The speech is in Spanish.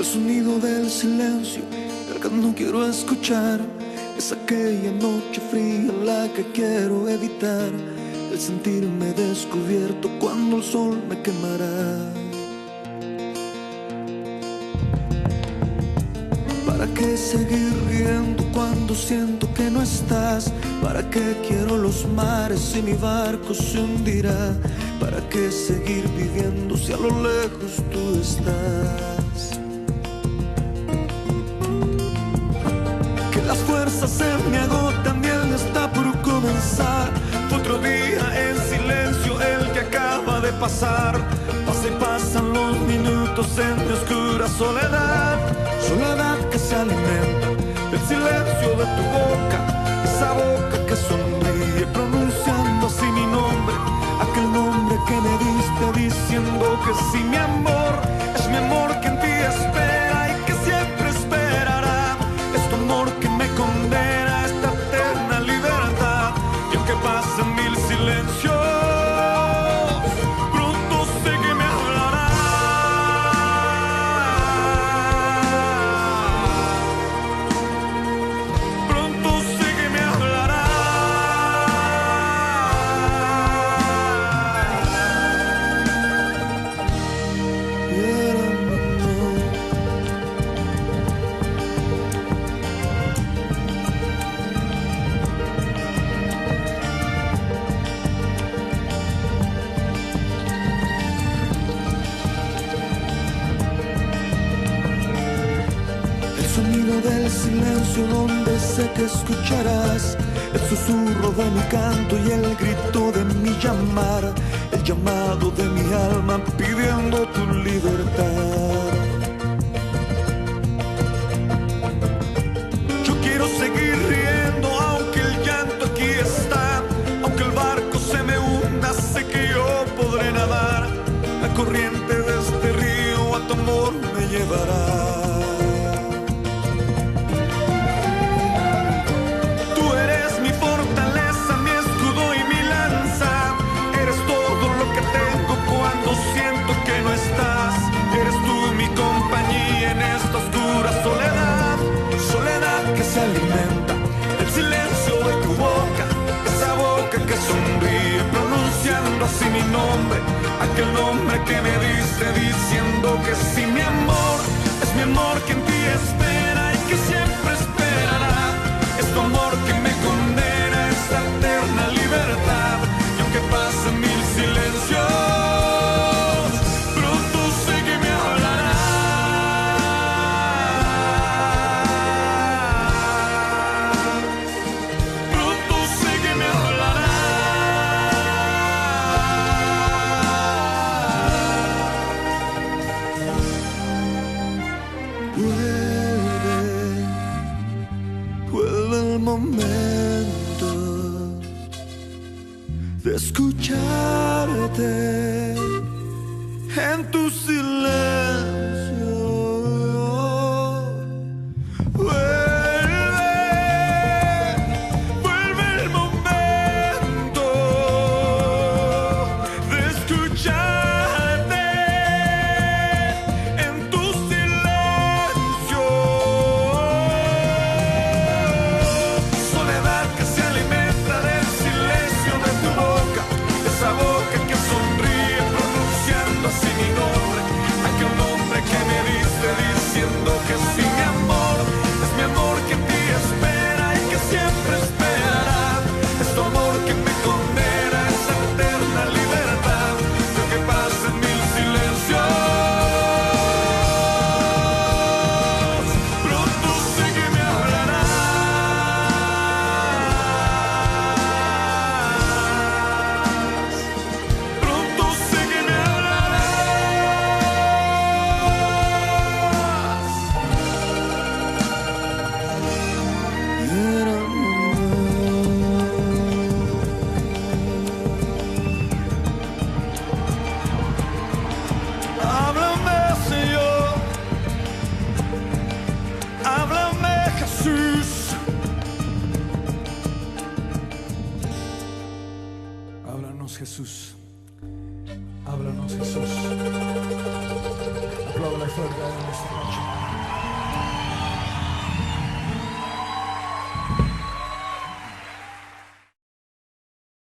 El sonido del silencio, el que no quiero escuchar. Es aquella noche fría la que quiero evitar. El sentirme descubierto cuando el sol me quemará. ¿Para qué seguir riendo cuando siento que no estás? ¿Para qué quiero los mares si mi barco se hundirá? ¿Para qué seguir viviendo si a lo lejos tú estás? Que las fuerzas se me agotan y el día está por comenzar. Otro día en silencio el que acaba de pasar. Pasa y pasan los minutos en mi oscura soledad. Soledad que se alimenta del silencio de tu boca. Esa boca que sonríe pronunciando así mi nombre. Aquel nombre que me diste diciendo que sí, mi amor. Es mi amor que en ti espera y que siempre esperará. Es tu amor que me condena a esta eterna libertad. Y aunque pasen mil silencios, pronto sé que me hablará. Pronto sé que me hablará. El sonido del silencio donde sé que escucharás. El susurro de mi canto y el grito de mi llamar. El llamado de mi alma pidiendo tu libertad. Yo quiero seguir riendo aunque el llanto aquí está. Aunque el barco se me hunda, sé que yo podré nadar. La corriente de este río a tu amor me llevará. Se alimenta el silencio de tu boca, esa boca que sonríe pronunciando así mi nombre, aquel nombre que me diste diciendo que sí, mi amor. Es mi amor que en ti espera y que siempre esperará. Es tu amor que me condena a esta eterna libertad. Y aunque pasen mil silencios, pronto sé que me hablará. Vuelve el momento de escucharte en tu silencio. Vuelve el momento de escucharte en tu silencio. Soledad que se alimenta del silencio de tu boca, esa boca que sonríe pronunciando así mi nombre, aquel nombre que me diste diciendo que sí, mi amor. Es mi amor que en ti espera y que siempre esperará. Es tu amor que me condena a esa eterna libertad. Y aunque pasen mil silencios, pronto sé que me hablarás. Pronto sé que me háblame, Señor, háblame, Jesús. Háblanos, Jesús. Háblanos, Jesús. Aplauda fuerte a Dios.